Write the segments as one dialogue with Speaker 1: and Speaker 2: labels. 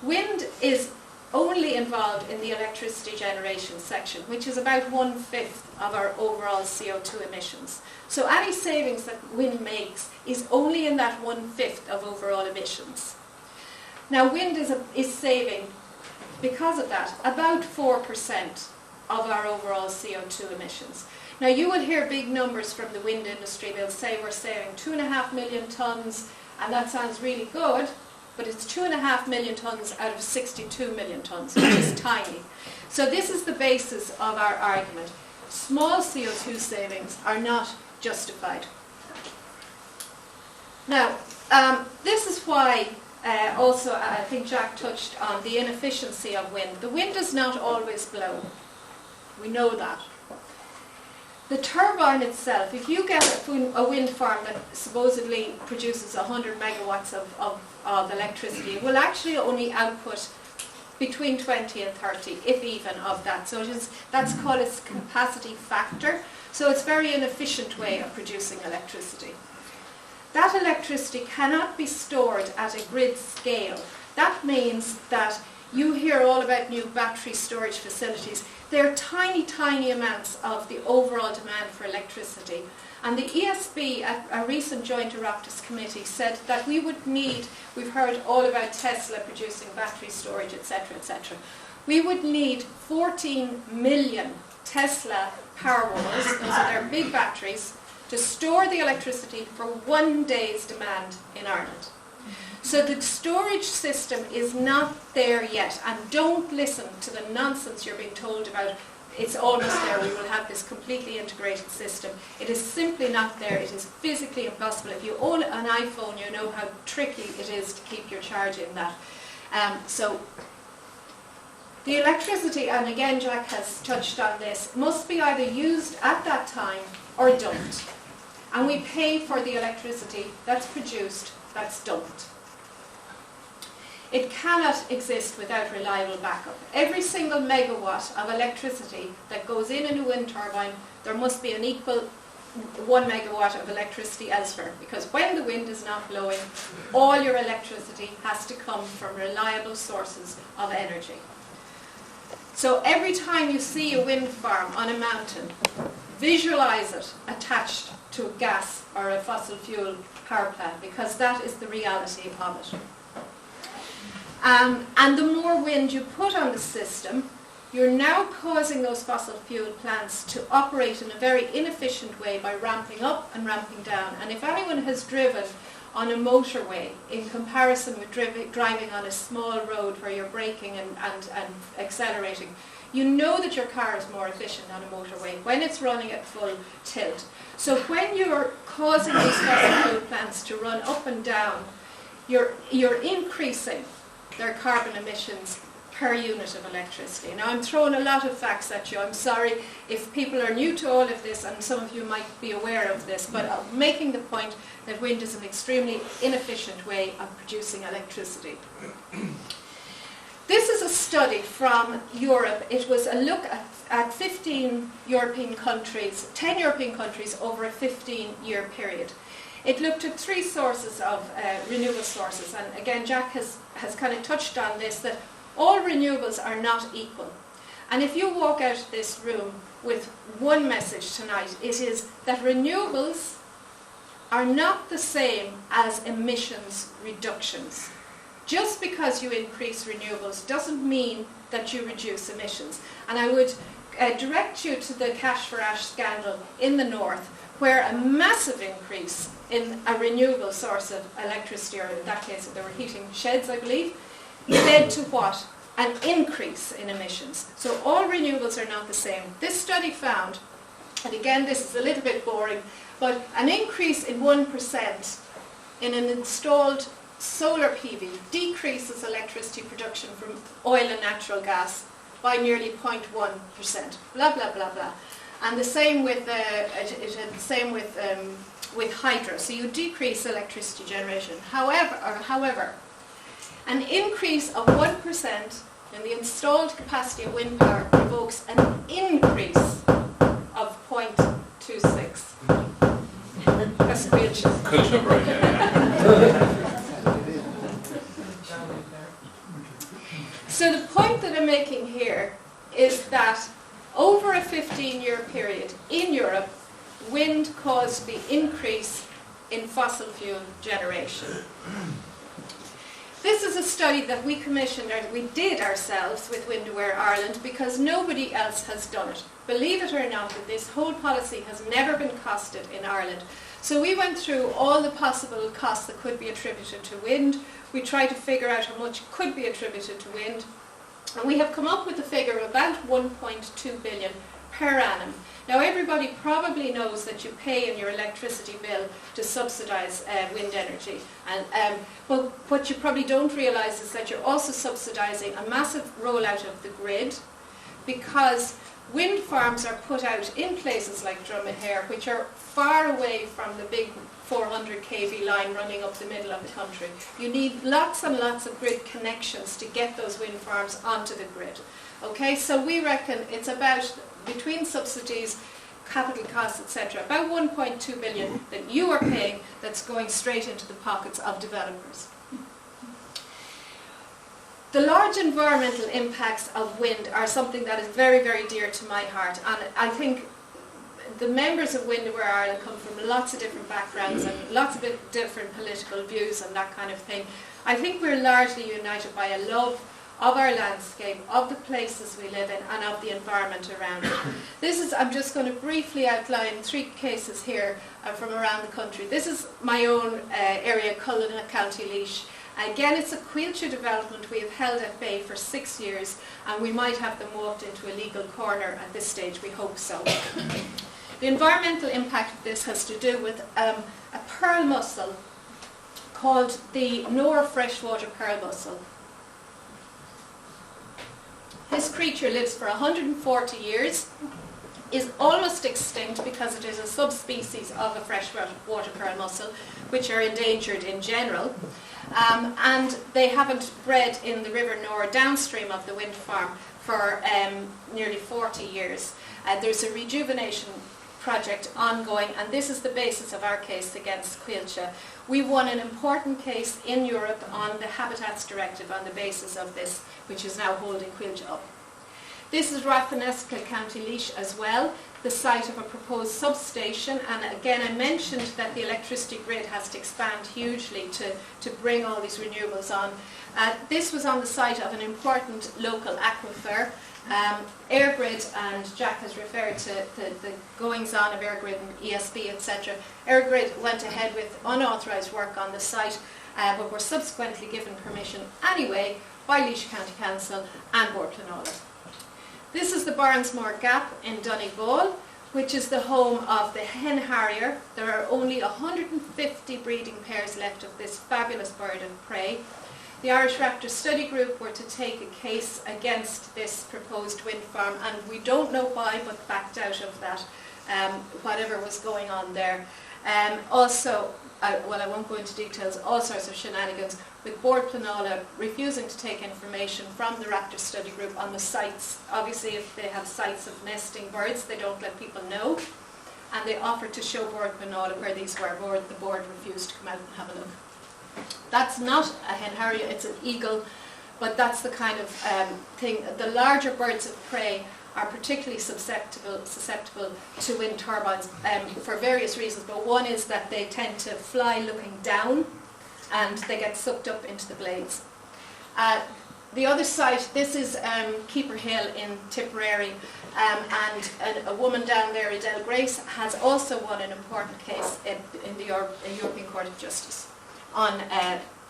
Speaker 1: Wind is only involved in the electricity generation section, which is about 1/5 of our overall CO2 emissions. So any savings that wind makes is only in that 1/5 of overall emissions. Now wind is saving, because of that, about 4% of our overall CO2 emissions. Now you will hear big numbers from the wind industry. They'll say we're saving 2.5 million tonnes, and that sounds really good, but it's 2.5 million tonnes out of 62 million tonnes, which is tiny. So this is the basis of our argument. Small CO2 savings are not justified. Now, this is why also I think Jack touched on the inefficiency of wind. The wind does not always blow. We know that. The turbine itself, if you get a wind farm that supposedly produces 100 megawatts of electricity, it will actually only output between 20 and 30, if even, of that. So that's called its capacity factor. So it's a very inefficient way of producing electricity. That electricity cannot be stored at a grid scale. That means that you hear all about new battery storage facilities. They're tiny, tiny amounts of the overall demand for electricity. And the ESB, at a recent Joint Oireachtas Committee, said that we would need, we've heard all about Tesla producing battery storage, etc., etc. We would need 14 million Tesla Powerwalls, those are their big batteries, to store the electricity for 1 day's demand in Ireland. So the storage system is not there yet, and don't listen to the nonsense you're being told about it's almost there, we will have this completely integrated system. It is simply not there. It is physically impossible. If you own an iPhone, you know how tricky it is to keep your charge in that. So the electricity, and again Jack has touched on this, must be either used at that time or dumped. And we pay for the electricity that's produced, that's dumped. It cannot exist without reliable backup. Every single megawatt of electricity that goes in a wind turbine, there must be an equal 1 megawatt of electricity elsewhere. Because when the wind is not blowing, all your electricity has to come from reliable sources of energy. So every time you see a wind farm on a mountain, visualize it attached to a gas or a fossil fuel power plant, because that is the reality of it. And the more wind you put on the system, you're now causing those fossil fuel plants to operate in a very inefficient way by ramping up and ramping down. And if anyone has driven on a motorway in comparison with driving on a small road where you're braking and accelerating, you know that your car is more efficient on a motorway when it's running at full tilt. So when you're causing these fossil fuel plants to run up and down, you're increasing their carbon emissions per unit of electricity. Now I'm throwing a lot of facts at you. I'm sorry if people are new to all of this, and some of you might be aware of this, but I'm making the point that wind is an extremely inefficient way of producing electricity. This is a study from Europe. It was a look at 15 European countries, 10 European countries over a 15-year period. It looked at 3 sources of renewable sources, and again Jack has kind of touched on this, that all renewables are not equal. And if you walk out of this room with one message tonight, it is that renewables are not the same as emissions reductions. Just because you increase renewables doesn't mean that you reduce emissions. And I would direct you to the cash for ash scandal in the north, where a massive increase in a renewable source of electricity, or in that case they were heating sheds, I believe, led to what? An increase in emissions. So all renewables are not the same. This study found, and again this is a little bit boring, but an increase in 1% in an installed solar PV decreases electricity production from oil and natural gas by nearly 0.1%. Blah blah blah blah. And the same with with hydro. So you decrease electricity generation. However, an increase of 1% in the installed capacity of wind power provokes an increase of 0.26. That's
Speaker 2: Culture, right?
Speaker 1: So the point that I'm making here is that over a 15-year period in Europe, wind caused the increase in fossil fuel generation. This is a study that we commissioned, or we did ourselves with Wind Aware Ireland, because nobody else has done it. Believe it or not, that this whole policy has never been costed in Ireland. So we went through all the possible costs that could be attributed to wind. We tried to figure out how much could be attributed to wind. And we have come up with a figure of about 1.2 billion per annum. Now everybody probably knows that you pay in your electricity bill to subsidise wind energy. But what you probably don't realise is that you're also subsidising a massive rollout of the grid, because wind farms are put out in places like Dromahair, which are far away from the big 400 kV line running up the middle of the country. You need lots and lots of grid connections to get those wind farms onto the grid. Okay, so we reckon it's about, between subsidies, capital costs, etc., about 1.2 billion that you are paying that's going straight into the pockets of developers. The large environmental impacts of wind are something that is very, very dear to my heart, and I think the members of Wind Aware Ireland come from lots of different backgrounds and lots of different political views and that kind of thing. I think we're largely united by a love of our landscape, of the places we live in, and of the environment around it. I'm just going to briefly outline 3 cases here from around the country. This is my own area, Cullen, County Laois. Again, it's a Cuilche development we have held at bay for 6 years, and we might have them walked into a legal corner at this stage, we hope so. The environmental impact of this has to do with a pearl mussel called the Nor freshwater pearl mussel. This creature lives for 140 years, is almost extinct because it is a subspecies of a freshwater pearl mussel, which are endangered in general. And they haven't bred in the River Nor downstream of the wind farm for nearly 40 years. There's a rejuvenation project ongoing, and this is the basis of our case against Cuilche. We won an important case in Europe on the Habitats Directive on the basis of this, which is now holding Cuilche up. This is Rathfinesca, County Laois as well, the site of a proposed substation, and again I mentioned that the electricity grid has to expand hugely to bring all these renewables on. This was on the site of an important local aquifer. EirGrid, and Jack has referred to the goings-on of EirGrid and ESB, etc. EirGrid went ahead with unauthorised work on the site, but were subsequently given permission anyway by Laois County Council and Bord Pleanála. This is the Barnsmore Gap in Donegal, which is the home of the hen harrier. There are only 150 breeding pairs left of this fabulous bird of prey. The Irish Raptor Study Group were to take a case against this proposed wind farm, and we don't know why, but backed out of that, whatever was going on there. Also, well, I won't go into details, all sorts of shenanigans, with Bord Pleanála refusing to take information from the Raptor Study Group on the sites. Obviously, if they have sites of nesting birds, they don't let people know. And they offered to show Bord Pleanála where these were. The board refused to come out and have a look. That's not a hen harrier, it's an eagle, but that's the kind of thing. The larger birds of prey are particularly susceptible to wind turbines for various reasons, but one is that they tend to fly looking down and they get sucked up into the blades. The other site, this is Keeper Hill in Tipperary, and a woman down there, Adele Grace, has also won an important case in the European Court of Justice on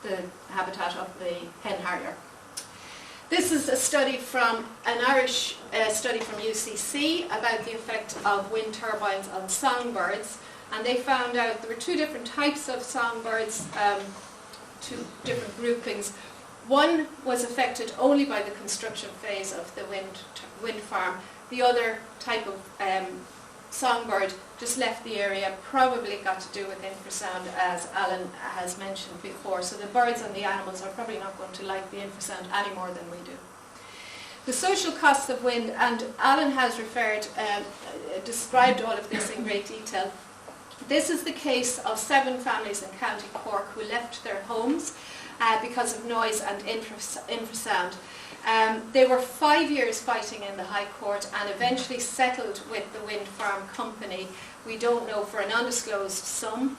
Speaker 1: the habitat of the hen harrier. This is a study from an Irish study from UCC about the effect of wind turbines on songbirds, and they found out there were 2 different types of songbirds, 2 different groupings. One was affected only by the construction phase of the wind farm. The other type of songbird just left the area, probably got to do with infrasound, as Alan has mentioned before. So the birds and the animals are probably not going to like the infrasound any more than we do. The social costs of wind, and Alan has described all of this in great detail. This is the case of 7 families in County Cork who left their homes because of noise and infrasound. They were 5 years fighting in the High Court and eventually settled with the wind farm company. We don't know, for an undisclosed sum,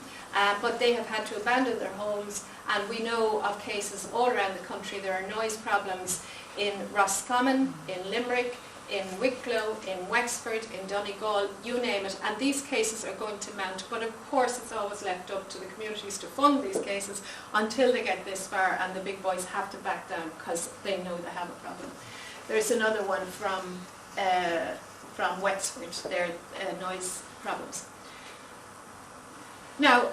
Speaker 1: but they have had to abandon their homes, and we know of cases all around the country. There are noise problems in Roscommon, in Limerick, in Wicklow, in Wexford, in Donegal, you name it, and these cases are going to mount. But of course it's always left up to the communities to fund these cases until they get this far, and the big boys have to back down because they know they have a problem. There's another one from Wexford, their noise problems. Now,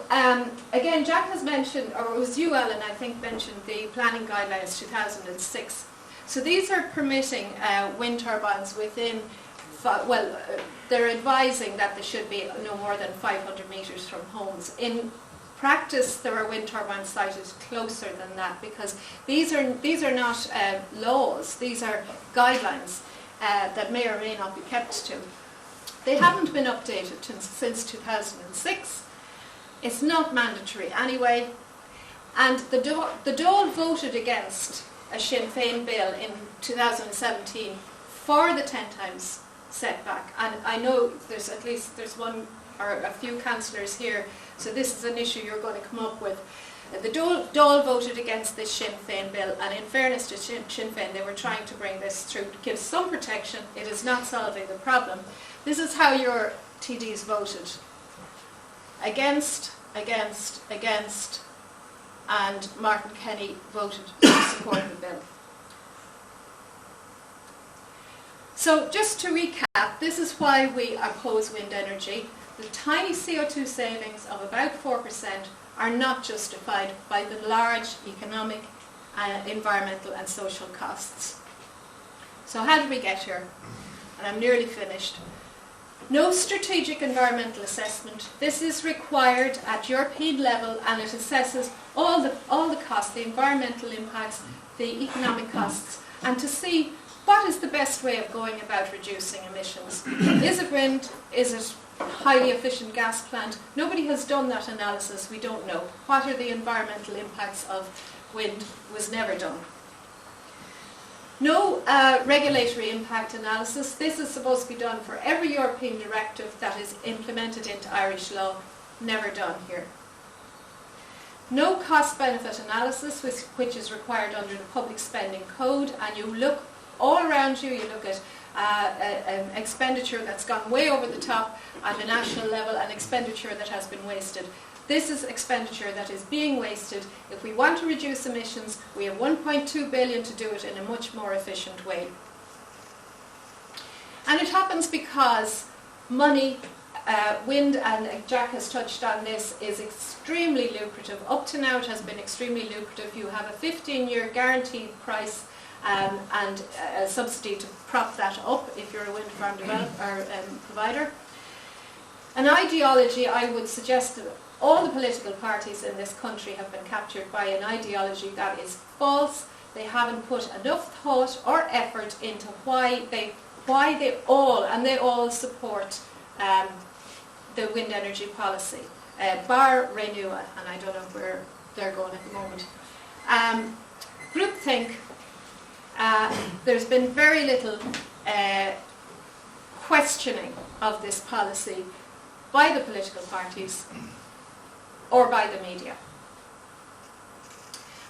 Speaker 1: again, Jack has mentioned, or it was you, Ellen, I think, mentioned the planning guidelines 2006. So these are permitting wind turbines within, they're advising that they should be no more than 500 metres from homes. In practice, there are wind turbines sited closer than that, because these are not laws, these are guidelines that may or may not be kept to. They haven't been updated since 2006. It's not mandatory anyway, and the Dáil voted against a Sinn Féin bill in 2017 for the 10 times setback, and I know there's one or a few councillors here, so this is an issue you're going to come up with. The Dáil voted against this Sinn Féin bill, and in fairness to Sinn Féin, they were trying to bring this through to give some protection. It is not solving the problem. This is how your TDs voted: against, against, against, and Martin Kenny voted to support the bill. So just to recap, this is why we oppose wind energy. The tiny CO2 savings of about 4% are not justified by the large economic, environmental and social costs. So how did we get here? And I'm nearly finished. No strategic environmental assessment. This is required at European level, and it assesses all the costs, the environmental impacts, the economic costs, and to see what is the best way of going about reducing emissions. Is it wind? Is it highly efficient gas plant? Nobody has done that analysis. We don't know. What are the environmental impacts of wind? Was never done. No regulatory impact analysis. This is supposed to be done for every European directive that is implemented into Irish law. Never done here. No cost-benefit analysis, which is required under the Public Spending Code, and you look all around you, you look at an expenditure that's gone way over the top at a national level, and expenditure that has been wasted. This is expenditure that is being wasted. If we want to reduce emissions, we have 1.2 billion to do it in a much more efficient way. And it happens because money, wind, and Jack has touched on this, is extremely lucrative. Up to now it has been extremely lucrative. You have a 15-year guaranteed price and a subsidy to prop that up if you're a wind farm provider. An ideology, I would suggest that all the political parties in this country have been captured by an ideology that is false. They haven't put enough thought or effort into why they all support the wind energy policy, bar Renew, and I don't know where they're going at the moment. Groupthink, there's been very little questioning of this policy by the political parties or by the media.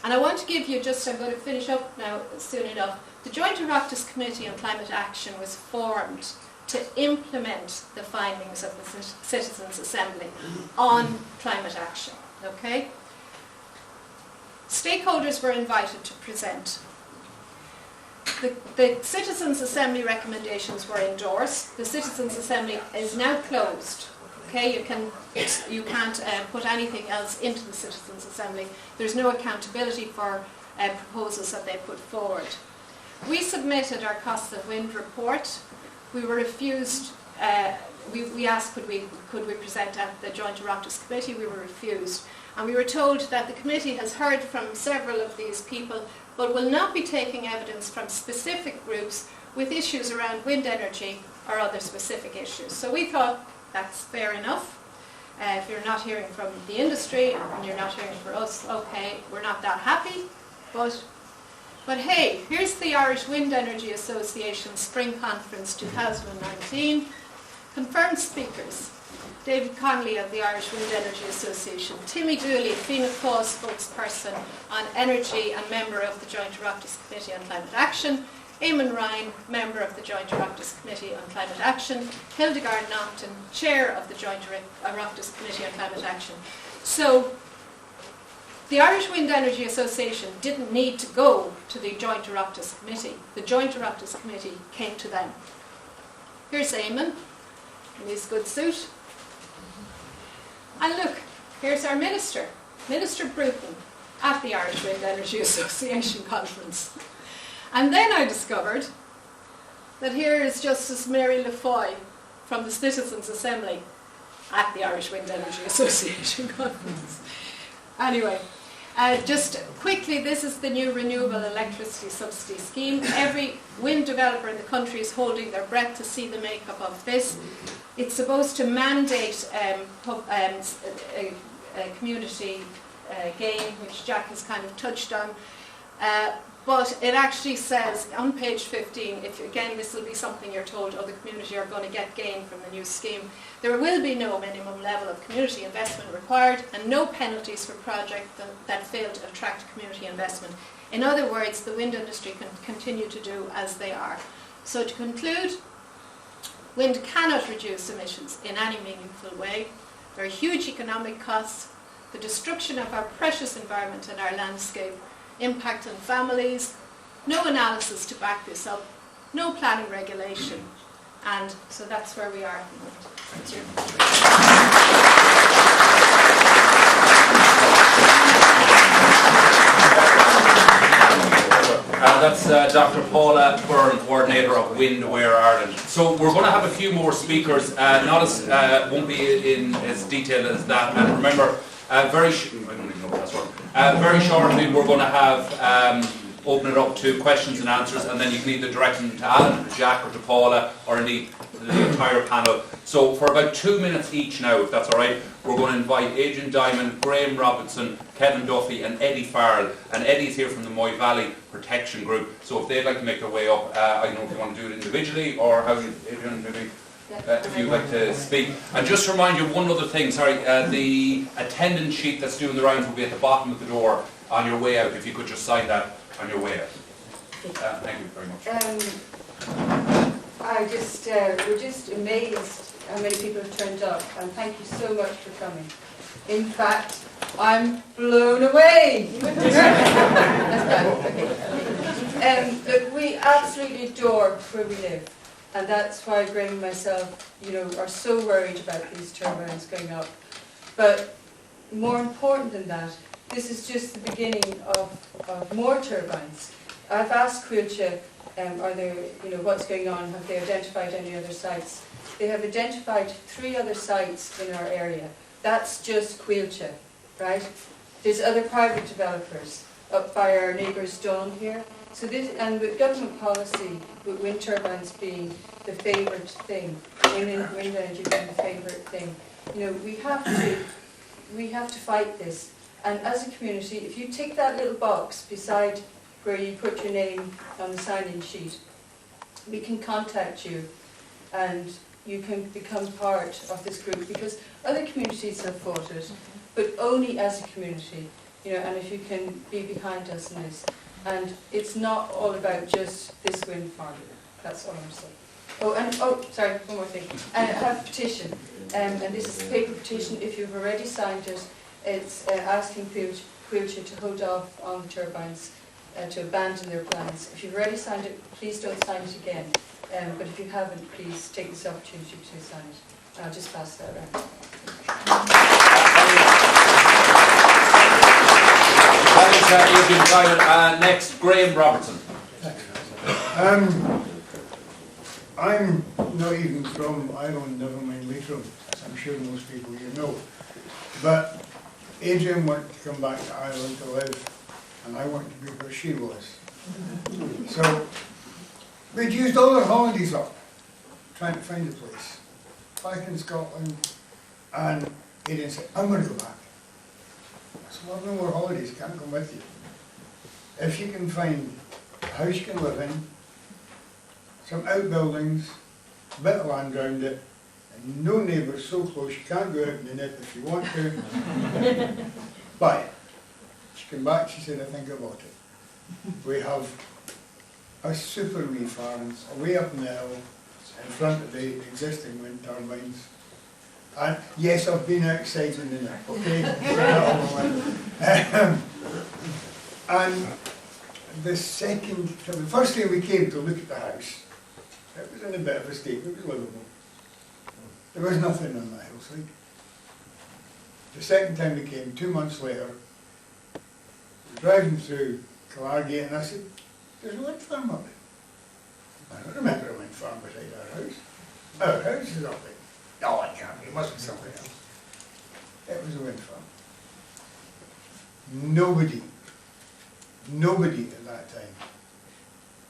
Speaker 1: And I want to give you I'm going to finish up now soon enough. The Joint Oireachtas Committee on Climate Action was formed to implement the findings of the Citizens' Assembly on climate action. Okay? Stakeholders were invited to present. The Citizens' Assembly recommendations were endorsed. The Citizens' Assembly is now closed. Okay, you can't put anything else into the Citizens' Assembly. There's no accountability for proposals that they put forward. We submitted our costs of wind report. We were refused. We asked could we present at the Joint Oireachtas Committee. We were refused, and we were told that the committee has heard from several of these people, but will not be taking evidence from specific groups with issues around wind energy or other specific issues. So we thought that's fair enough. If you're not hearing from the industry and you're not hearing from us, okay, we're not that happy. But hey, here's the Irish Wind Energy Association Spring Conference 2019. Confirmed speakers: David Connolly of the Irish Wind Energy Association, Timmy Dooley, Fianna Fáil spokesperson on energy and member of the Joint Oireachtas Committee on Climate Action, Eamon Ryan, member of the Joint Oireachtas Committee on Climate Action, Hildegard Naughton, chair of the Joint Oireachtas Committee on Climate Action. So the Irish Wind Energy Association didn't need to go to the Joint Oireachtas Committee. The Joint Oireachtas Committee came to them. Here's Eamon in his good suit. And look, here's our minister, Minister Bruton, at the Irish Wind Energy Association conference. And then I discovered that here is Justice Mary Laffoy from the Citizens' Assembly at the Irish Wind Energy Association conference. Anyway, just quickly, this is the new renewable electricity subsidy scheme. Every wind developer in the country is holding their breath to see the makeup of this. It's supposed to mandate community gain, which Jack has kind of touched on. But it actually says on page 15, again this will be something you're told other community are going to get gain from the new scheme, there will be no minimum level of community investment required and no penalties for projects that fail to attract community investment. In other words, the wind industry can continue to do as they are. So to conclude, wind cannot reduce emissions in any meaningful way. There are huge economic costs, the destruction of our precious environment and our landscape, impact on families, no analysis to back this up, no planning regulation, and so that's where we are at the moment. Thank you.
Speaker 2: That's Dr. Paula Byrne, coordinator of Wind Aware Ireland. So we're going to have a few more speakers, won't be in as detailed as that, and remember, very shortly we're going to have open it up to questions and answers, and then you can either direct them to Alan, to Jack, or to Paula, or indeed the entire panel. So for about 2 minutes each now, if that's all right, we're going to invite Adrian Diamond, Graham Robinson, Kevin Duffy and Eddie Farrell. And Eddie's here from the Moy Valley Protection Group. So if they'd like to make their way up, I don't know if you want to do it individually or how you, Adrian, maybe if you'd like to speak. And just to remind you of one other thing, the attendance sheet that's doing the rounds will be at the bottom of the door on your way out, if you could just sign that on your way out. Thank you very much.
Speaker 3: We're just amazed how many people have turned up, and thank you so much for coming. In fact, I'm blown away. Look, we absolutely adore where we live, and that's why Graham and myself, are so worried about these turbines going up. But more important than that, this is just the beginning of more turbines. I've asked Quilcha, are there, what's going on? Have they identified any other sites? They have identified 3 other sites in our area. That's just Quilcha, right? There's other private developers up by our neighbours Dawn here. So this, and with government policy, with wind turbines being the favourite thing, wind energy being the favourite thing, we have to fight this. And as a community, if you tick that little box beside where you put your name on the sign-in sheet, we can contact you and you can become part of this group, because other communities have fought it, but only as a community, and if you can be behind us in this. And it's not all about just this wind farm. That's all I'm saying. Sorry, one more thing. I have a petition, and this is a paper petition. If you've already signed it, it's asking Quilcha to hold off on the turbines, to abandon their plans. If you've already signed it, please don't sign it again. But if you haven't, please take this opportunity to sign it. I'll just pass that around.
Speaker 2: That is next, Graham Robertson.
Speaker 4: I'm not even from Ireland, never mind Leitrim. I'm sure most people you know. But Adrian wanted to come back to Ireland to live, and I wanted to be where she was. So we'd used all our holidays up trying to find a place back in Scotland, and Adrian said, I'm going to go back. I said, well, no more holidays, can't come with you. If you can find a house you can live in, some outbuildings, a bit of land around it, and no neighbours so close you can't go out in the nip if you want to, buy it. She came back, she said, I think I bought it. We have a super wee farm away up in the hill in front of the existing wind turbines. And yes, I've been outside in the nip, okay? And the first day we came to look at the house, it was in a bit of a state, it was livable. There was nothing on the hillside. The second time we came, 2 months later, we were driving through Calargate and I said, there's a wind farm up there. I don't remember a wind farm beside our house. Our house is up there. No, it can't be, it must be something else. It was a wind farm. Nobody at that time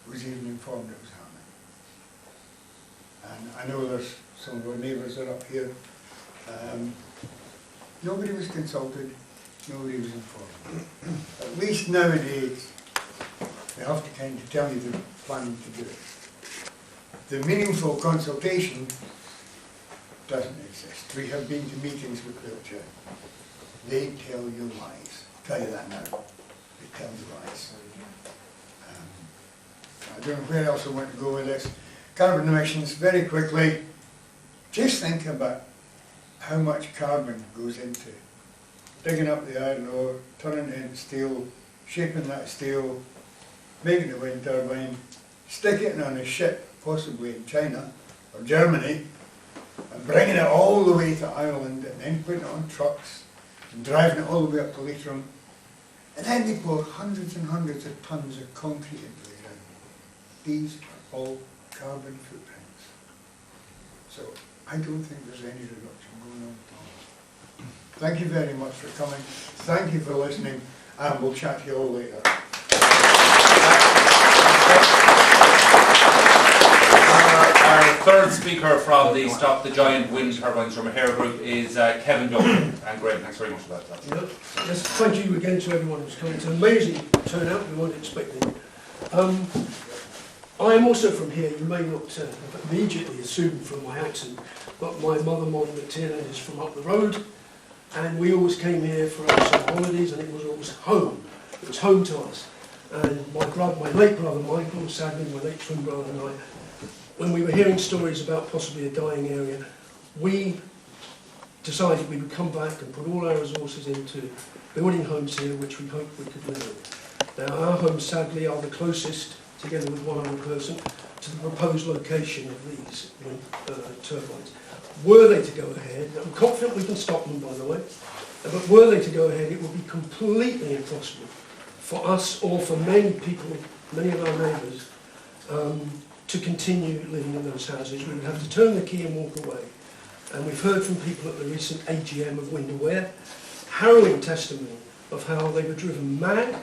Speaker 4: was even informed it was happening. And I know there's some of our neighbours are up here. Nobody was consulted, nobody was informed. At least nowadays, they have to kind of tell you they're planning to do it. The meaningful consultation doesn't exist. We have been to meetings with Wiltshire. They tell you lies. I'll tell you that now. They tell you lies. I don't know where else I want to go with this. Carbon emissions, very quickly. Just think about how much carbon goes into digging up the iron ore, turning it into steel, shaping that steel, making a wind turbine, sticking it on a ship, possibly in China or Germany, and bringing it all the way to Ireland, and then putting it on trucks and driving it all the way up to Leitrim. And then they pour hundreds and hundreds of tons of concrete into the ground. These are all carbon footprints. So I don't think there's any reduction going on at all. Thank you very much for coming. Thank you for listening, and we'll chat to you all later.
Speaker 2: Our third speaker from the Stop the Giant Wind Turbines Dromahair group is Kevin Duncan. And Graham, thanks very much for that.
Speaker 5: Yes, thank you again to everyone who's coming. It's an amazing turnout, we weren't expecting. I am also from here. You may not immediately assume from my accent, but my mother, Mon McTiernan, is from up the road, and we always came here for our summer holidays, and it was always home. It was home to us. And my late brother Michael, sadly my late twin brother, and I, when we were hearing stories about possibly a dying area, we decided we would come back and put all our resources into building homes here, which we hoped we could live in. Now, our homes, sadly, are the closest, together with one other person, to the proposed location of these wind turbines. Were they to go ahead, I'm confident we can stop them, by the way, but were they to go ahead, it would be completely impossible for us or for many people, many of our neighbours, to continue living in those houses. We would have to turn the key and walk away. And we've heard from people at the recent AGM of Wind Aware, harrowing testimony of how they were driven mad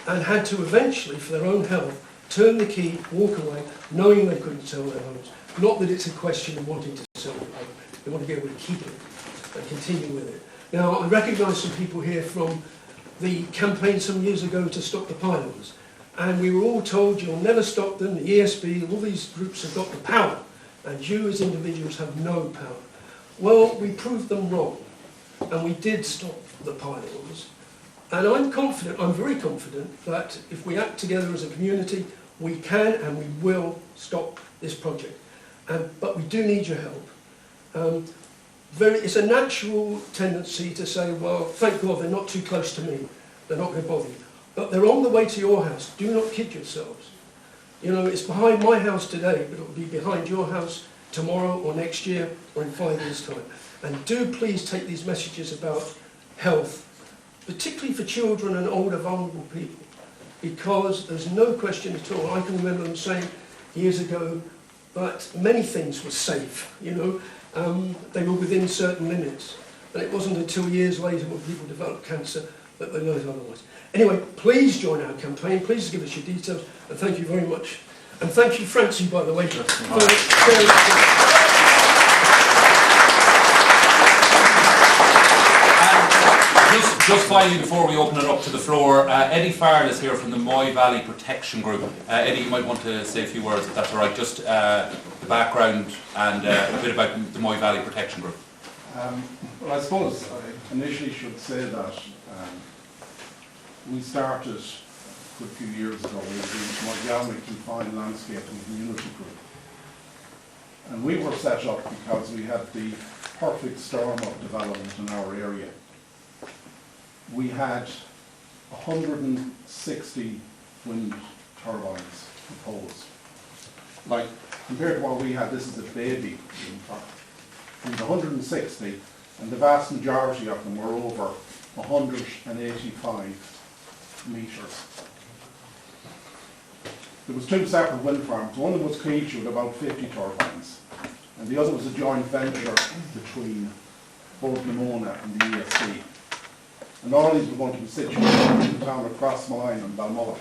Speaker 5: and had to eventually, for their own health, turn the key, walk away, knowing they couldn't sell their homes. Not that it's a question of wanting to sell their home, they want to be able to keep it and continue with it. Now, I recognise some people here from the campaign some years ago to stop the pylons. And we were all told you'll never stop them, the ESB, all these groups have got the power, and you as individuals have no power. Well, we proved them wrong, and we did stop the pylons. And I'm confident, I'm very confident, that if we act together as a community, we can and we will stop this project. But we do need your help. It's a natural tendency to say, well, thank God they're not too close to me, they're not going to bother you. But they're on the way to your house. Do not kid yourselves. You know, it's behind my house today, but it will be behind your house tomorrow or next year or in 5 years' time. And do please take these messages about health, particularly for children and older vulnerable people, because there's no question at all. I can remember them saying years ago that many things were safe, you know, they were within certain limits. And it wasn't until years later when people developed cancer that they learned otherwise. Anyway, please join our campaign, please give us your details, and thank you very much. And thank you, Francie, by the way, for sharing.
Speaker 2: Just finally, before we open it up to the floor, Eddie Farrell is here from the Moy Valley Protection Group. Eddie, you might want to say a few words, if that's all right, just the background and a bit about the Moy Valley Protection Group.
Speaker 6: Well, I suppose I initially should say that we started a good few years ago with the Moy Valley Confined Landscape and Community Group. And we were set up because we had the perfect storm of development in our area. We had 160 wind turbines proposed. Like, compared to what we had, this is a baby wind farm. We had 160, and the vast majority of them were over 185 metres. There was two separate wind farms. One of them was Keach with about 50 turbines, and the other was a joint venture between both Nimona and the ESC. And all these were going to be situated in the town of Crossmulline and Balmullet.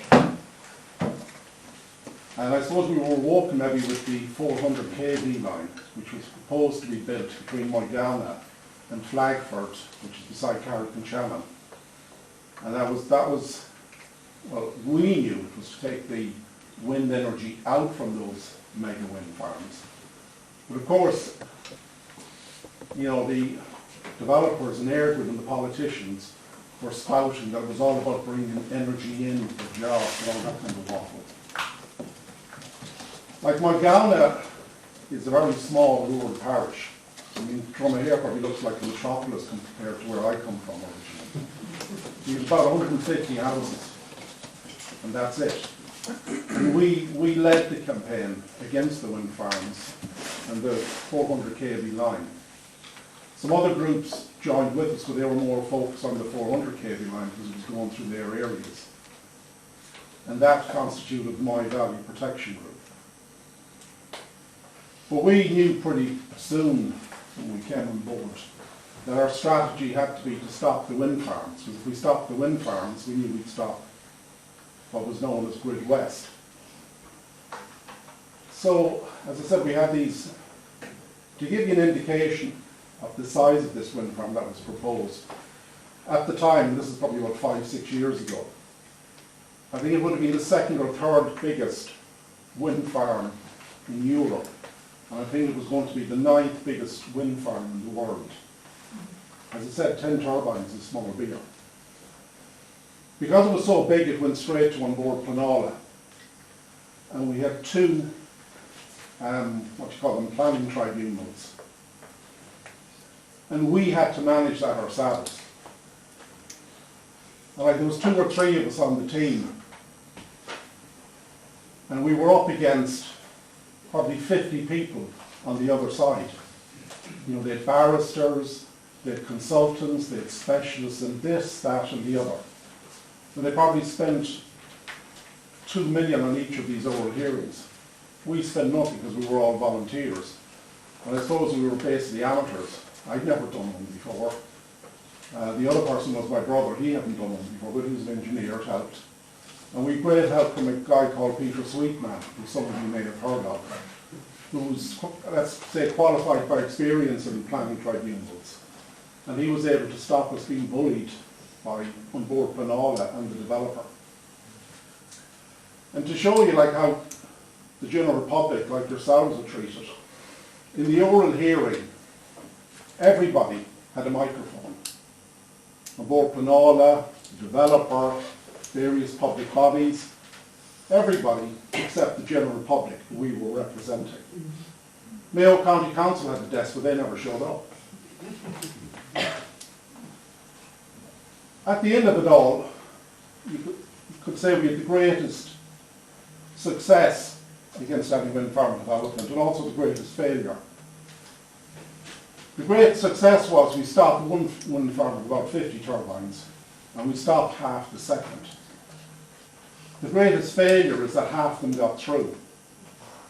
Speaker 6: And I suppose we were woken maybe with the 400 kV line, which was proposed to be built between Moygalna and Flagford, which is beside Carrick-on-Shannon. And that was, well, we knew it was to take the wind energy out from those mega wind farms. But of course, you know, the developers and Airdwood and the politicians were spouting that it was all about bringing energy in for jobs and all that kind of waffle. Like Moygalna is a very small rural parish. I mean, Dromahair probably looks like a metropolis compared to where I come from originally. We have about 150 houses, and that's it. And we led the campaign against the wind farms and the 400 kV line. Some other groups joined with us, but they were more focused on the 400 kV line because it was going through their areas. And that constituted the Moy Valley Protection Group. But we knew pretty soon when we came on board that our strategy had to be to stop the wind farms. Because if we stopped the wind farms, we knew we'd stop what was known as Grid West. So, as I said, we had these, to give you an indication of the size of this wind farm that was proposed. At the time, this is probably about 5-6 years ago, I think it would have been the second or third biggest wind farm in Europe. And I think it was going to be the 9th biggest wind farm in the world. As I said, 10 turbines is small or bigger. Because it was so big, it went straight to on board Paula. And we had two, planning tribunals. And we had to manage that ourselves. And there was 2 or 3 of us on the team. And we were up against probably 50 people on the other side. You know, they had barristers, they had consultants, they had specialists in this, that and the other. And they probably spent 2 million on each of these oral hearings. We spent nothing because we were all volunteers. And I suppose we were basically amateurs. I'd never done one before. The other person was my brother. He hadn't done one before, but he was an engineer, it helped. And we had great help from a guy called Peter Sweetman, who some of you may have heard of, who's, let's say, qualified by experience in planning tribunals. And he was able to stop us being bullied by on board Paula and the developer. And to show you like how the general public, like yourselves, are treated, in the oral hearing, everybody had a microphone. On board Paula, the developer, various public bodies, everybody except the general public who we were representing. Mayo County Council had a desk, but they never showed up. At the end of it all, you could say we had the greatest success against any wind farm development and also the greatest failure. The great success was we stopped one wind farm of about 50 turbines and we stopped half the second. The greatest failure is that half of them got through.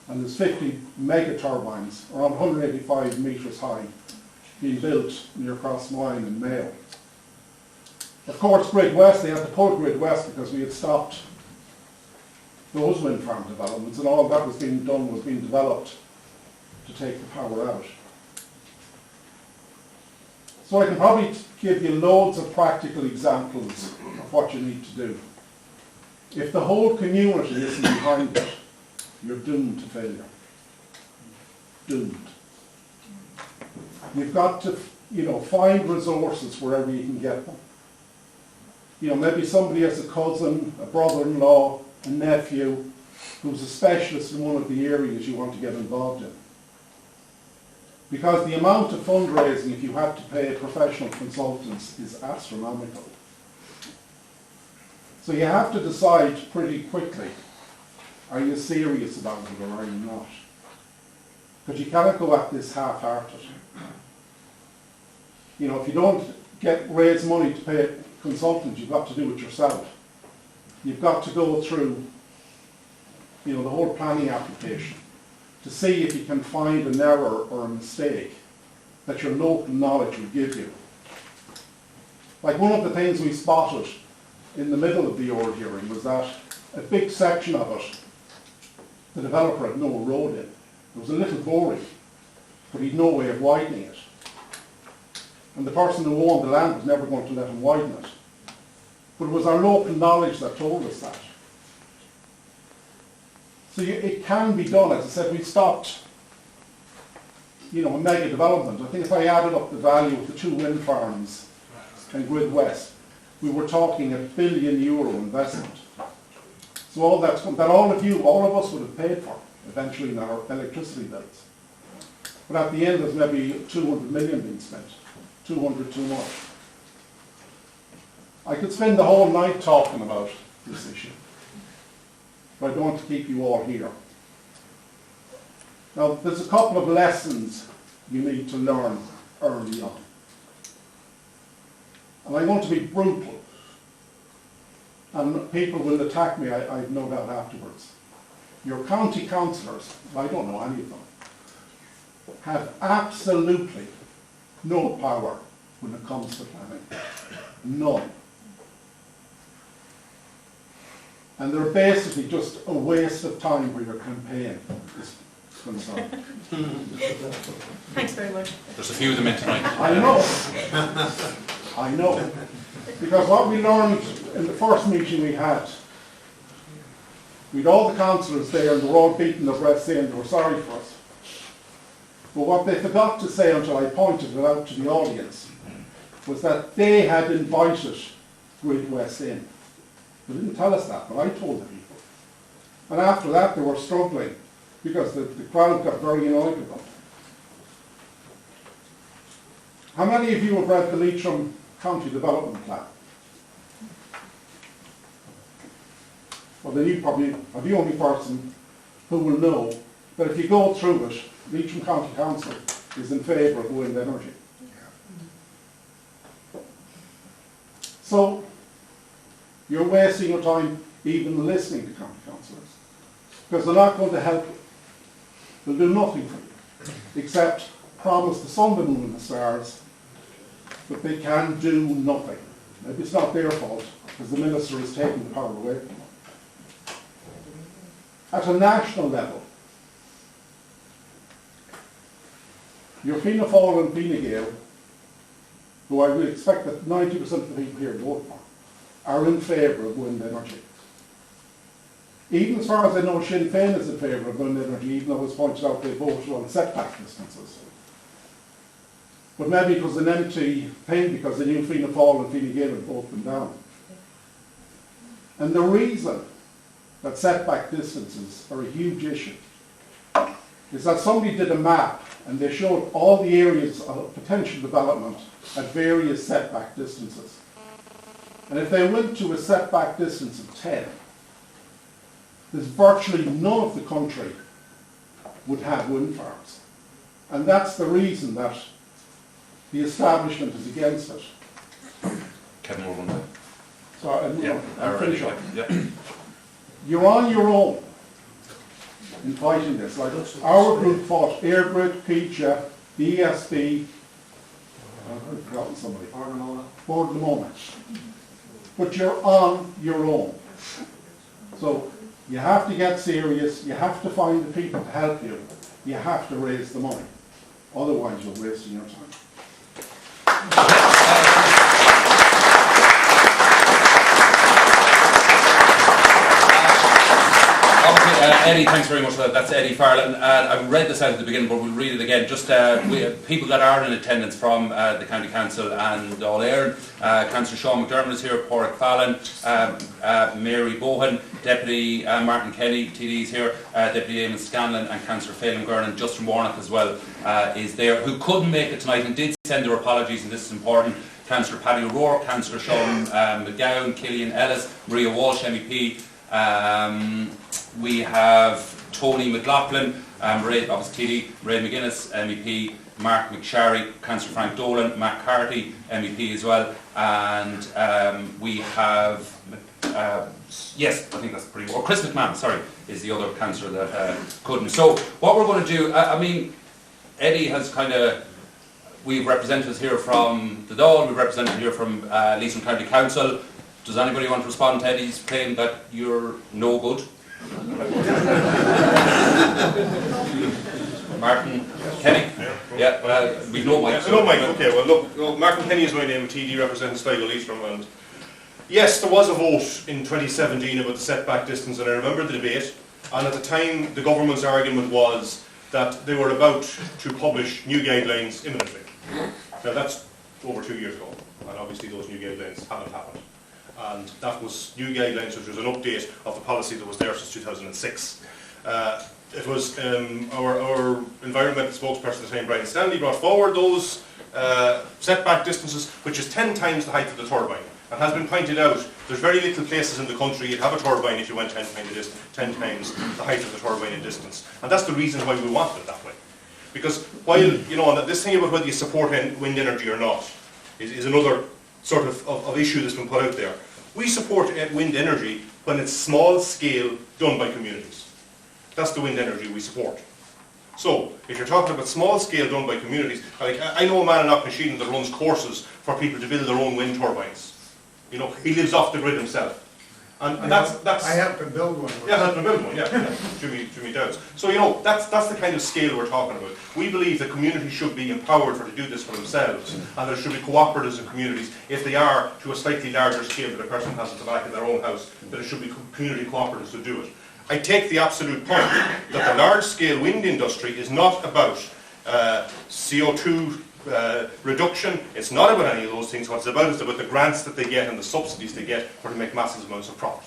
Speaker 6: And there's 50 mega turbines, around 185 metres high, being built near Crossmulline and Mayo. Of course, Grid West, they had to pull Grid West because we had stopped those wind farm developments, and all that was being done was being developed to take the power out. So I can probably give you loads of practical examples of what you need to do. If the whole community isn't behind it, you're doomed to failure. Doomed. You've got to, find resources wherever you can get them. Maybe somebody has a cousin, a brother-in-law, a nephew, who's a specialist in one of the areas you want to get involved in. Because the amount of fundraising, if you have to pay professional consultants, is astronomical. So you have to decide pretty quickly, are you serious about it or are you not? Because you cannot go at this half-hearted. If you don't raise money to pay a consultant, you've got to do it yourself. You've got to go through, the whole planning application to see if you can find an error or a mistake that your local knowledge will give you. Like one of the things we spotted in the middle of the old hearing was that a big section of it, the developer had no road in. It was a little boring, but he'd no way of widening it. And the person who owned the land was never going to let him widen it. But it was our local knowledge that told us that. So it can be done. As I said, we stopped, a mega development. I think if I added up the value of the 2 wind farms in Grid West, we were talking €1 billion investment. So all that all of us would have paid for eventually in our electricity bills. But at the end, there's maybe 200 million being spent. 200 too much. I could spend the whole night talking about this issue, but I don't want to keep you all here. Now, there's a couple of lessons you need to learn early on. And I'm going to be brutal, and people will attack me, I've no doubt, afterwards. Your county councillors, I don't know any of them, have absolutely no power when it comes to planning. None. And they're basically just a waste of time where your campaign is concerned.
Speaker 7: Thanks very much.
Speaker 2: There's a few of them in tonight.
Speaker 6: I know. Because what we learned in the first meeting we had all the councillors there and they were all beating their breath saying they were sorry for us. But what they forgot to say until I pointed it out to the audience was that they had invited Grid West in. They didn't tell us that, but I told the people. And after that they were struggling because the crowd got very annoyed with them. How many of you have read the Leitrim County Development Plan? Well, then you probably are the only person who will know that if you go through it, Leitrim County Council is in favour of wind energy. So, you're wasting your time even listening to county councillors, because they're not going to help you. They'll do nothing for you, except promise the sun, the moon and the stars, but they can do nothing. Maybe it's not their fault, because the minister is taking the power away from them. At a national level, your Fianna Fáil and Fine Gael, who I would expect that 90% of the people here vote for, are in favour of wind energy. Even as far as I know, Sinn Féin is in favour of wind energy, even though it was pointed out they voted on setback distances. But maybe it was an empty thing because they knew Fianna Fáil and Fine Gael would vote them down. And the reason that setback distances are a huge issue is that somebody did a map and they showed all the areas of potential development at various setback distances. And if they went to a setback distance of 10, there's virtually none of the country would have wind farms. And that's the reason that the establishment is against it.
Speaker 2: Kevin will run that.
Speaker 6: So I'll finish up.
Speaker 2: Yeah.
Speaker 6: You're on your own in fighting this. Like our group fought Airgrid, PECHA, the ESB, I've forgotten somebody. Board Lamona. But you're on your own. So you have to get serious, you have to find the people to help you, you have to raise the money. Otherwise you're wasting your time.
Speaker 2: Eddie, thanks very much for that. That's Eddie Farrell. I read this out at the beginning, but we'll read it again. Just people that are in attendance from the County Council and All Éireann. Councillor Sean McDermott is here, Pádraig Fallon, Mary Bohan, Deputy Martin Kenny, TD is here, Deputy Eamon Scanlon, and Councillor Phelan Gernan, Justin Warnock as well is there, who couldn't make it tonight and did send their apologies, and this is important. Councillor Paddy O'Rourke, Councillor Sean McGowan, Killian Ellis, Maria Walsh, MEP. We have Tony McLaughlin, obviously TD, Ray McGuinness, MEP, Mark McSharry, Councillor Frank Dolan, Matt Carty, MEP as well, and we have, yes, I think that's pretty well, Chris McMahon, sorry, is the other councillor that couldn't. So what we're going to do, I mean, Eddie has kind of, we've representatives here from the Dáil, we've representatives here from Leeson County Council. Does anybody want to respond to Eddie's claim that you're no good? Martin Kenny? Yeah, we know Mike.
Speaker 7: No, Mike, okay, well look, Martin Kenny is my name, TD represents Sligo Leitrim, and yes, there was a vote in 2017 about the setback distance, and I remember the debate, and at the time the government's argument was that they were about to publish new guidelines imminently. Now that's over 2 years ago, and obviously those new guidelines haven't happened. And that was new guidelines, which was an update of the policy that was there since 2006. It was our environmental spokesperson at the time, Bryne Stanley, brought forward those setback distances, which is 10 times the height of the turbine. And has been pointed out, there's very little places in the country you'd have a turbine if you went 10 times the height of the turbine in distance. And that's the reason why we wanted it that way. Because while, you know, this thing about whether you support wind energy or not is another sort of issue that's been put out there. We support wind energy when it's small scale done by communities. That's the wind energy we support. So, if you're talking about small scale done by communities, like I know a man in Auckland that runs courses for people to build their own wind turbines. You know, he lives off the grid himself. And that's
Speaker 4: I helped him build one.
Speaker 7: yeah, helped him build one, yeah. Jimmy Dowds. So, you know, that's the kind of scale we're talking about. We believe that communities should be empowered to do this for themselves, and there should be cooperatives in communities, if they are to a slightly larger scale that a person has at the back of their own house, that it should be community cooperatives to do it. I take the absolute point that the large-scale wind industry is not about CO2 reduction. It's not about any of those things. What it's about is about the grants that they get and the subsidies they get for to make massive amounts of profit.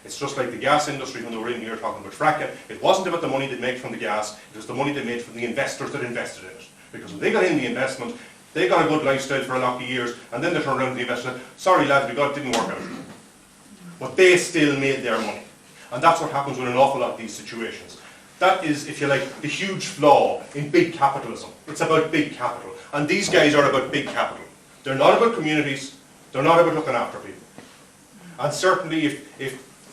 Speaker 7: It's just like the gas industry when they were in here talking about fracking. It wasn't about the money they made from the gas, it was the money they made from the investors that invested in it. Because when they got in the investment, they got a good lifestyle for a lot of years, and then they turned around to the investor and said, sorry lads, it didn't work out. But they still made their money. And that's what happens with an awful lot of these situations. That is, if you like, the huge flaw in big capitalism. It's about big capital. And these guys are about big capital. They're not about communities. They're not about looking after people. And certainly,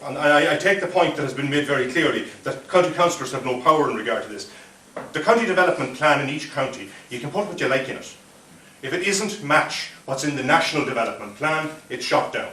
Speaker 7: and I take the point that has been made very clearly, that county councillors have no power in regard to this. The county development plan in each county, you can put what you like in it. If it isn't match what's in the national development plan, it's shot down.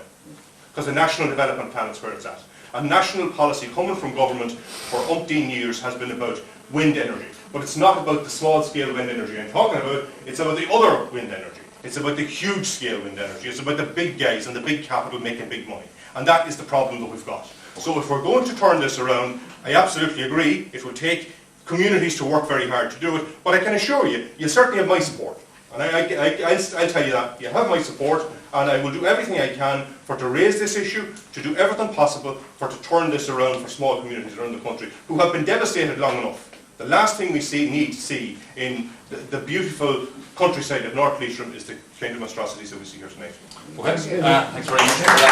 Speaker 7: Because the national development plan is where it's at. A national policy coming from government for umpteen years has been about wind energy. But it's not about the small scale wind energy I'm talking about, it's about the other wind energy. It's about the huge scale wind energy. It's about the big guys and the big capital making big money. And that is the problem that we've got. So if we're going to turn this around, I absolutely agree, it will take communities to work very hard to do it. But I can assure you, you'll certainly have my support. And I'll tell you that. You have my support, and I will do everything I can to raise this issue, to do everything possible to turn this around for small communities around the country who have been devastated long enough. The last thing we need to see in the beautiful countryside of North Leitrim is the kind of monstrosities that we see here tonight.
Speaker 2: Okay. Thanks very much for that.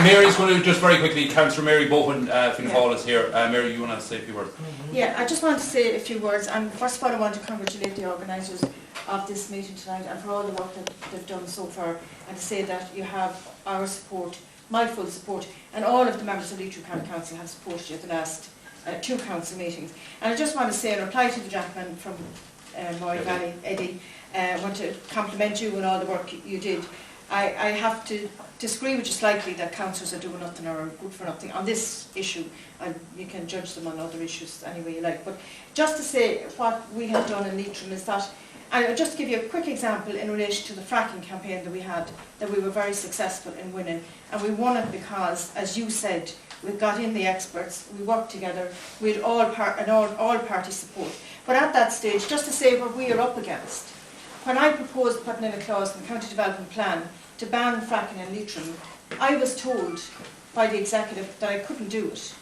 Speaker 2: Mary's going to just very quickly, Councillor Mary Bohan, Fianna Fáil is here. Mary, you want to say a few words?
Speaker 8: Yeah, I just want to say a few words. And first of all, I want to congratulate the organisers of this meeting tonight and for all the work that they've done so far, and to say that you have our support, my full support, and all of the members of Leitrim County Council have supported you at the last 2 council meetings. And I just want to say, in reply to the gentleman from Moy Valley, Eddie, I want to compliment you on all the work you did I have to disagree with you slightly that councillors are doing nothing or are good for nothing on this issue. And you can judge them on other issues any way you like. But just to say what we have done in Leitrim is that, I'll just give you a quick example in relation to the fracking campaign that we had, that we were very successful in winning. And we won it because, as you said, we got in the experts, we worked together, we had all party support. But at that stage, just to say what we are up against, when I proposed putting in a clause in the County Development Plan to ban fracking in Leitrim, I was told by the executive that I couldn't do it,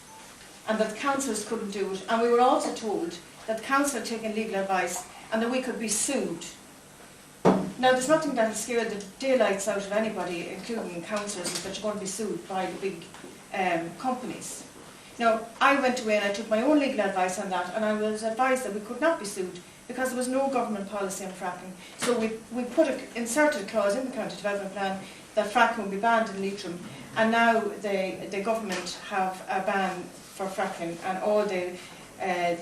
Speaker 8: and that the councillors couldn't do it, and we were also told that the council had taken legal advice and that we could be sued. Now, there's nothing that will scare the daylights out of anybody, including councillors, is that you're going to be sued by the big companies. Now, I went away and I took my own legal advice on that, and I was advised that we could not be sued because there was no government policy on fracking. So we inserted a clause in the County Development Plan that fracking would be banned in Leitrim, and now the government have a ban for fracking, and all the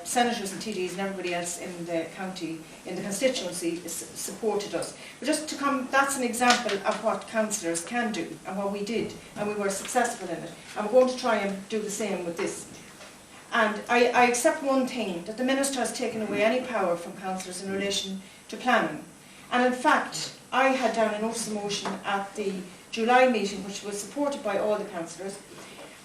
Speaker 8: senators and TDs and everybody else in the county, in the constituency, supported us. But just to come, that's an example of what councillors can do and what we did, and we were successful in it. And we're going to try and do the same with this. And I accept one thing, that the Minister has taken away any power from councillors in relation to planning. And in fact, I had down a notice of motion at the July meeting, which was supported by all the councillors,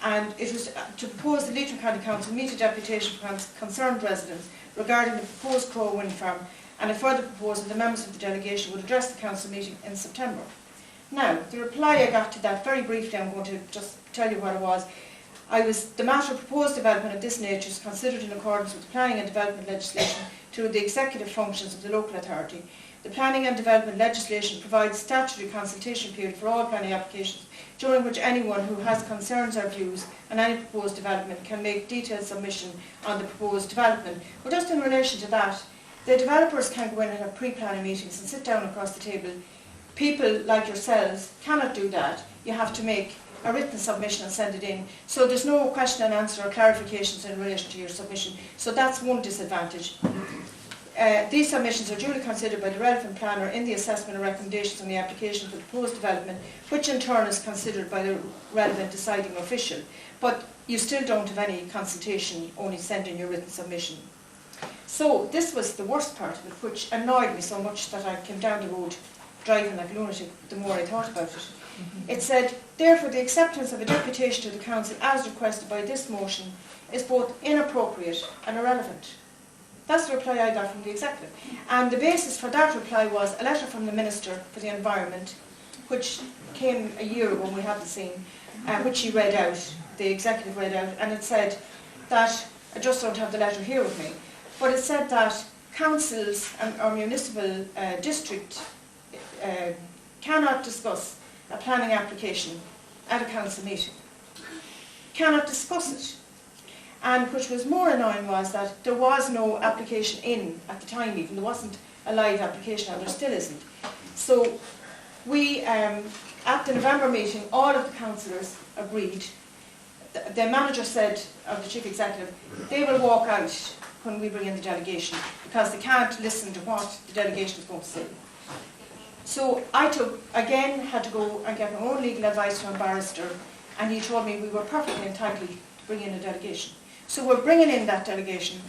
Speaker 8: and it was to propose the Leitrim County Council meet a deputation from concerned residents regarding the proposed Crow wind farm, and a further proposal the members of the delegation would address the council meeting in September. Now, the reply I got to that, very briefly, I'm going to just tell you what it was. The matter of proposed development of this nature is considered in accordance with the planning and development legislation through the executive functions of the local authority. The planning and development legislation provides statutory consultation period for all planning applications, during which anyone who has concerns or views on any proposed development can make detailed submission on the proposed development. But just in relation to that, the developers can go in and have pre-planning meetings and sit down across the table. People like yourselves cannot do that. You have to make a written submission and send it in. So there's no question and answer or clarifications in relation to your submission. So that's one disadvantage. These submissions are duly considered by the relevant planner in the assessment and recommendations on the application for the proposed development, which in turn is considered by the relevant deciding official. But you still don't have any consultation, only send in your written submission. So this was the worst part of it, which annoyed me so much that I came down the road driving like a lunatic the more I thought about it. It said, therefore the acceptance of a deputation to the council as requested by this motion is both inappropriate and irrelevant. That's the reply I got from the executive. And the basis for that reply was a letter from the Minister for the Environment, which came a year ago and we haven't seen, which he read out, the executive read out, and it said that, I just don't have the letter here with me, but it said that councils or municipal district cannot discuss a planning application at a council meeting. Cannot discuss it. And which was more annoying was that there was no application in at the time even. There wasn't a live application and there still isn't. So we, at the November meeting, all of the councillors agreed. The manager said, of the chief executive, they will walk out when we bring in the delegation because they can't listen to what the delegation is going to say. So I had to go and get my own legal advice from a barrister, and he told me we were perfectly entitled to bring in a delegation. So we're bringing in that delegation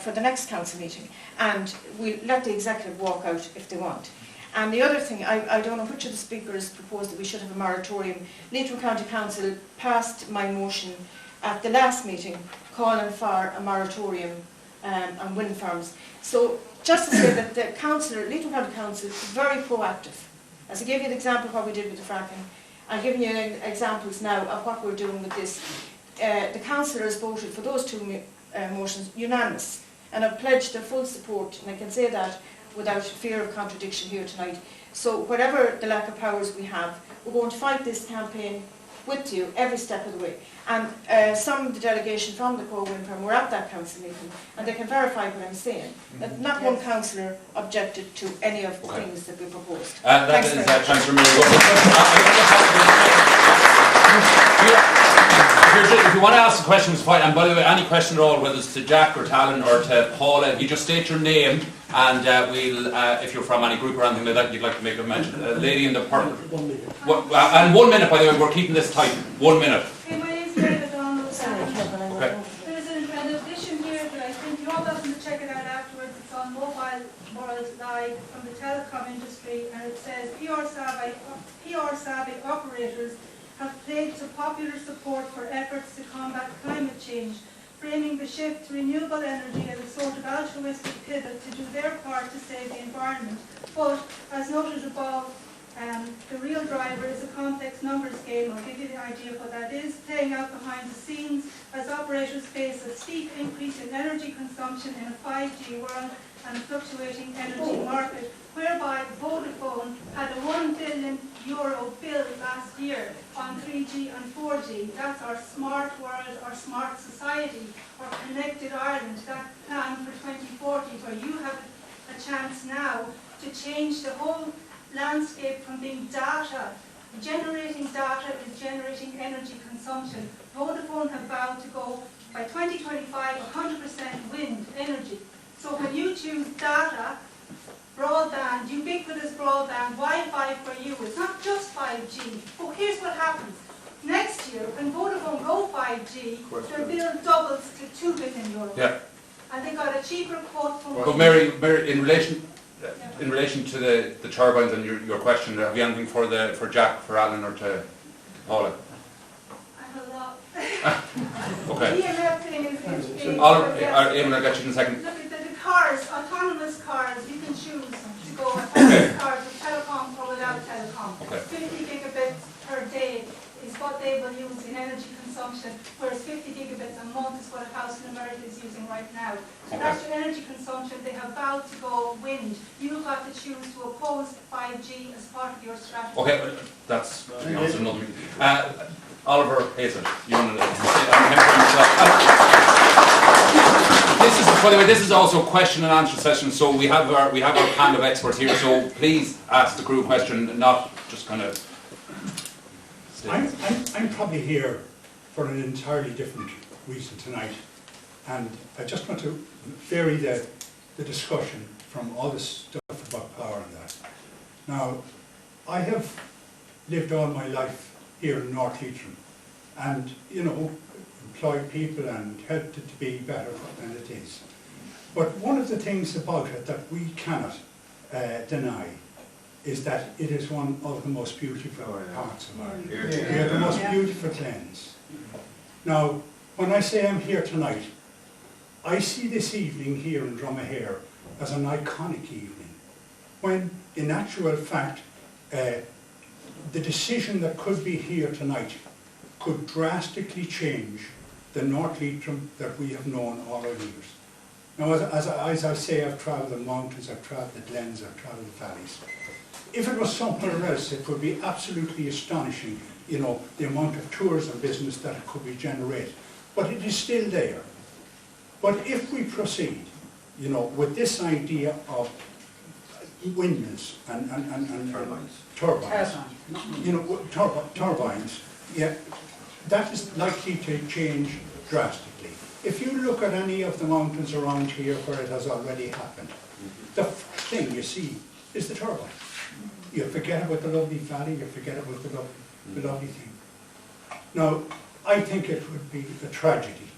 Speaker 8: for the next council meeting, and we'll let the executive walk out if they want. And the other thing, I don't know which of the speakers proposed that we should have a moratorium. Leitrim County Council passed my motion at the last meeting calling for a moratorium on wind farms. So just to say that the councillor, Leitrim County Council, is very proactive. As I gave you the example of what we did with the fracking, I'm giving you examples now of what we're doing with this. The councillors voted for those two motions unanimous, and have pledged their full support, and I can say that without fear of contradiction here tonight. So whatever the lack of powers we have, we're going to fight this campaign with you every step of the way. And some of the delegation from the Crow Wind Farm were at that council meeting, and they can verify what I'm saying, that not one councillor objected to any of the things that we proposed.
Speaker 2: That is Councillor Miller. If you want I asked the question was fine, and by the way, any question at all, whether it's to Jack or to Alan or to Paula, you just state your name, and we'll, if you're from any group or anything like that, you'd like to make a mention. Lady in the purple.
Speaker 5: 1 minute.
Speaker 2: And 1 minute, by the way, we're keeping this tight. 1 minute.
Speaker 9: Hey, my name's Mary McDonald.
Speaker 2: Okay.
Speaker 9: There's an edition here that I think you're all welcome to check it out afterwards. It's on Mobile World Live from the telecom industry, and it says PR-savvy operators have played to popular support for efforts to combat climate change, framing the shift to renewable energy as a sort of altruistic pivot to do their part to save the environment. But, as noted above, the real driver is a complex numbers game. I'll give you the idea of what that is, playing out behind the scenes as operators face a steep increase in energy consumption in a 5G world and a fluctuating energy market, whereby Vodafone had a €1 billion bill last year on 3G and 4G. That's our smart world, our smart society, our connected Ireland, that plan for 2040, where you have a chance now to change the whole landscape from being data. Generating data is generating energy consumption. Vodafone have vowed to go by 2025 100% wind energy. So when you choose data, broadband, ubiquitous broadband, Wi-Fi for you, it's not just 5G. But here's what happens. Next year, when Vodafone go 5G, their bill doubles to €2 billion.
Speaker 2: Yeah.
Speaker 9: And they got a cheaper quote from...
Speaker 2: But Mary, in relation to the turbines and your question, have you anything for Jack, for Alan, or to Paula?
Speaker 9: I have a lot.
Speaker 2: Okay.
Speaker 9: The EMF thing is...
Speaker 2: I'll get you in a second.
Speaker 9: Look at the cars, autonomous cars, you can choose to go autonomous cars with telecom or without telecom.
Speaker 2: Okay.
Speaker 9: 50 gigabits per day is what they will use in energy consumption, whereas 50 gigabits a month is what a house in America is using right now. So that's your energy consumption. They have vowed to go wind. You've got to choose to oppose 5G as part of your strategy.
Speaker 2: Okay, that's another meeting. Oliver Hazel, you want to this is, by the way, this is also a question and answer session, so we have our panel of experts here, so please ask the crew question, not just kind of...
Speaker 10: I'm probably here for an entirely different reason tonight, and I just want to vary the discussion from all this stuff about power and that. Now, I have lived all my life here in North Leitrim, and, you know, employed people and helped it to be better than it is. But one of the things about it that we cannot deny is that it is one of the most beautiful parts of Ireland. We have the most beautiful glens. Now, when I say I'm here tonight, I see this evening here in Dromahair as an iconic evening, when in actual fact, the decision that could be here tonight could drastically change the North Leitrim that we have known all our years. Now, as I say, I've travelled the mountains, I've travelled the glens, I've travelled the valleys. If it was somewhere else, it would be absolutely astonishing, you know, the amount of tourism business that it could be generated. But it is still there. But if we proceed, you know, with this idea of windmills and turbines, you know, turbines, yeah, that is likely to change drastically. If you look at any of the mountains around here where it has already happened, the first thing you see is the turbine. You forget about the lovely valley, you forget about the lovely thing. Now, I think it would be a tragedy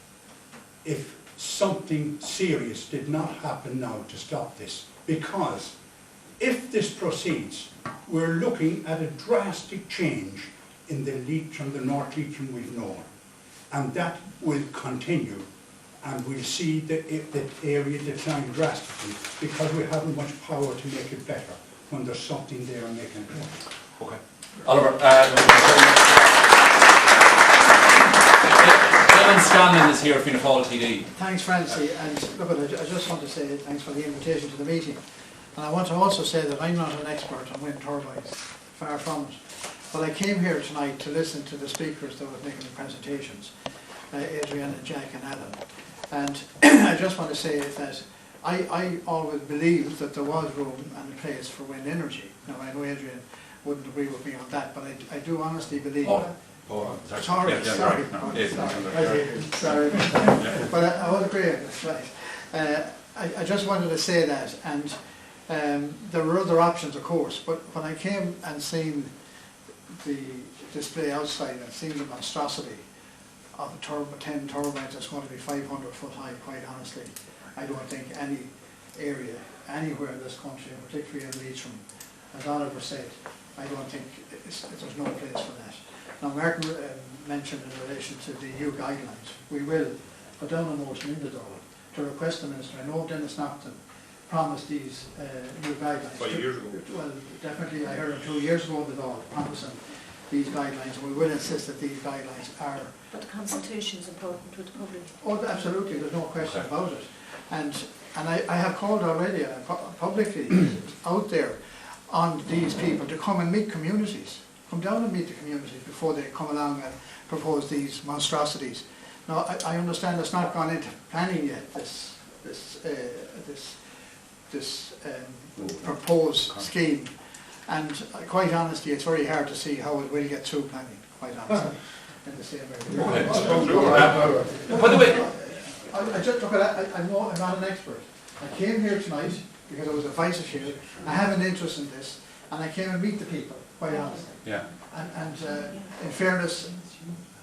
Speaker 10: if something serious did not happen now to stop this, because if this proceeds, we're looking at a drastic change in the Leitrim, the North Leitrim we've known, and that will continue, and we'll see the area decline drastically because we haven't much power to make it better when there's something there making it better.
Speaker 2: Okay. Oliver, Ellen Scanlon is here, Fianna Fáil TD.
Speaker 11: Thanks, Francie, and look, I just want to say thanks for the invitation to the meeting. And I want to also say that I'm not an expert on wind turbines, far from it. But I came here tonight to listen to the speakers that were making the presentations, Adrian and Jack and Alan. And I just want to say that I always believed that there was room and place for wind energy. Now, I know Adrian wouldn't agree with me on that, but I do honestly believe Sorry. But I would agree on this, right. I just wanted to say that, and there were other options, of course, but when I came and seen the display outside and seen the monstrosity of 10 turbines that's going to be 500 foot high, quite honestly, I don't think any area, anywhere in this country, and particularly in Leitrim, as Oliver said, I don't think there's no place for that. Now, Martin mentioned in relation to the EU guidelines, we will put down a motion in the door to request the Minister. I know Dennis Napton promised these new guidelines.
Speaker 7: 5 years ago.
Speaker 11: Well, definitely, I heard him 2 years ago in the door promising these guidelines, and we will insist that these guidelines are...
Speaker 8: But the consultation is important with the public.
Speaker 11: Oh, absolutely, there's no question about it. And I have called already publicly out there on these people to come and meet communities. Come down and meet the communities before they come along and propose these monstrosities. Now, I understand it's not gone into planning yet, this proposed scheme. And quite honestly, it's very hard to see how it will get through planning, quite honestly, in the same area.
Speaker 2: By the way,
Speaker 11: I just look at it, I'm not an expert. I came here tonight because I was advisor here. I have an interest in this, and I came and meet the people, quite honestly.
Speaker 2: yeah.
Speaker 11: And in fairness,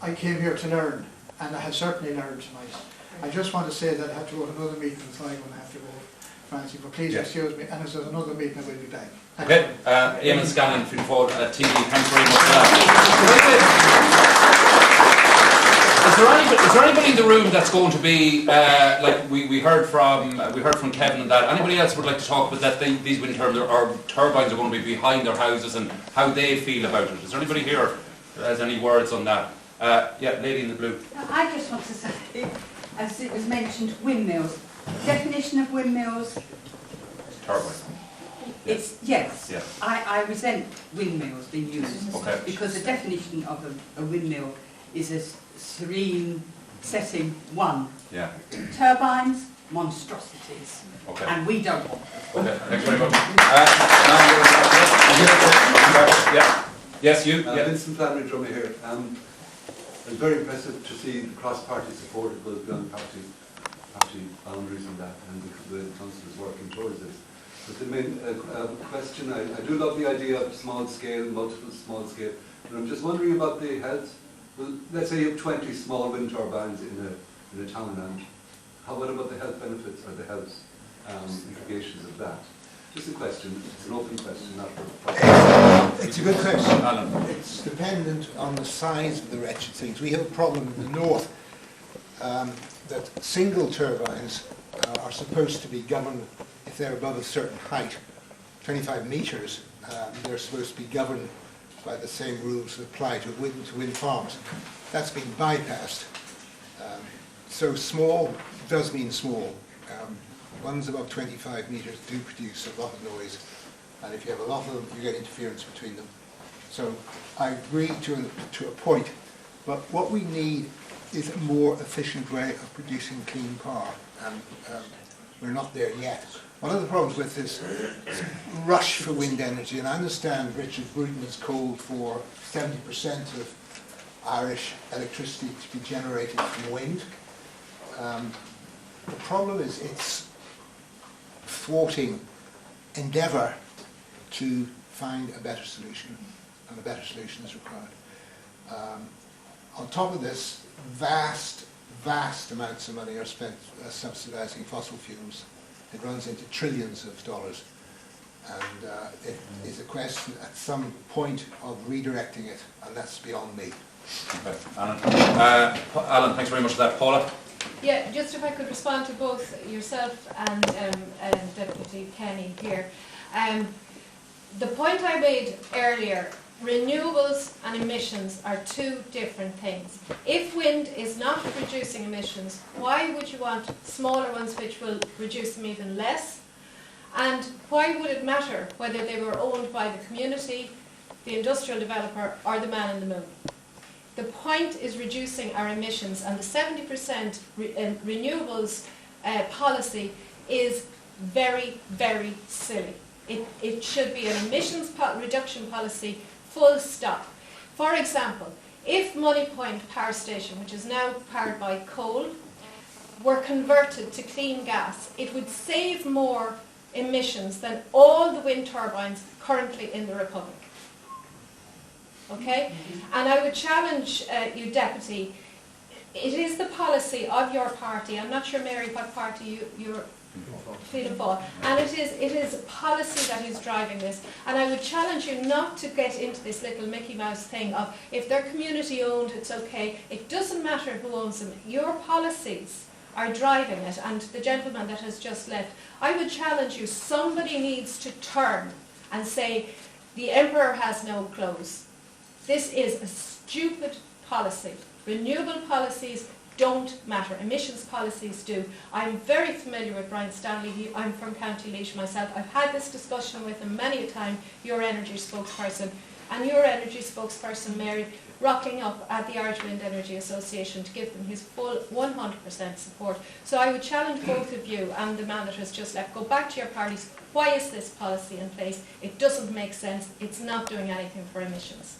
Speaker 11: I came here to learn, and I have certainly learned tonight. I just want to say that I have to go to another meeting, so I'm going to have to go, Francie, but please excuse me, and if there's another meeting, I will be back.
Speaker 2: Okay, Eamon Scanlon, Football TV, thanks very much for that. Is there anybody in the room that's going to be like we heard from Kevin and that? Anybody else would like to talk about that? These wind turbines are going to be behind their houses and how they feel about it. Is there anybody here that has any words on that? Yeah, lady in the blue.
Speaker 12: I just want to say, as it was mentioned, windmills. Definition of windmills.
Speaker 2: Turbine.
Speaker 12: It's yes.
Speaker 2: Yeah.
Speaker 12: I resent windmills being used because the definition of a windmill is a serene setting one.
Speaker 2: Yeah.
Speaker 12: Turbines, monstrosities.
Speaker 2: Okay.
Speaker 12: And we don't want them.
Speaker 2: Okay, thanks very much. Yeah. Yes, you.
Speaker 13: Vincent Flannery, Dromahair. It's very impressive to see the cross-party support. It goes beyond party boundaries and that, and the council is working towards this. But the main question, I do love the idea of small scale, multiple small scale, but I'm just wondering about the health. Well, let's say you have 20 small wind turbines in a town, and what about the health benefits or the health implications of that? Just a question. It's an open question, not for...
Speaker 14: It's a good question. It's dependent on the size of the wretched things. We have a problem in the north that single turbines are supposed to be governed if they're above a certain height, 25 metres. They're supposed to be governed by the same rules that apply to wind farms. That's been bypassed. So small does mean small. Ones above 25 metres do produce a lot of noise, and if you have a lot of them, you get interference between them. So I agree to a point, but what we need is a more efficient way of producing clean power, and we're not there yet. One of the problems with this rush for wind energy, and I understand Richard Bruton has called for 70% of Irish electricity to be generated from wind. The problem is it's thwarting endeavour to find a better solution, and a better solution is required. On top of this, vast amounts of money are spent subsidising fossil fuels. It runs into trillions of dollars, and it is a question at some point of redirecting it, and that's beyond me.
Speaker 2: Okay, Alan. Alan, thanks very much for that. Paula?
Speaker 1: Yeah, just if I could respond to both yourself and Deputy Kenny here. The point I made earlier, renewables and emissions are two different things. If wind is not reducing emissions, why would you want smaller ones which will reduce them even less? And why would it matter whether they were owned by the community, the industrial developer, or the man in the moon? The point is reducing our emissions, and the 70% renewables policy is very, very silly. It should be an emissions reduction policy, full stop. For example, If Money Point Power Station, which is now powered by coal, were converted to clean gas, it would save more emissions than all the wind turbines currently in the Republic. Okay? And I would challenge you, Deputy, it is the policy of your party, I'm not sure, Mary, what party you're Fianna Fáil, and it is policy that is driving this. And I would challenge you not to get into this little Mickey Mouse thing of if they're community owned, it's okay. It doesn't matter who owns them. Your policies are driving it, and the gentleman that has just left, I would challenge you, somebody needs to turn and say, the emperor has no clothes. This is a stupid policy. Renewable policies don't matter. Emissions policies do. I'm very familiar with Bryne Stanley. I'm from County Laois myself. I've had this discussion with him many a time, your energy spokesperson, and your energy spokesperson, Mary, rocking up at the Irish Wind Energy Association to give them his full 100% support. So I would challenge both of you and the man that has just left, go back to your parties. Why is this policy in place? It doesn't make sense. It's not doing anything for emissions.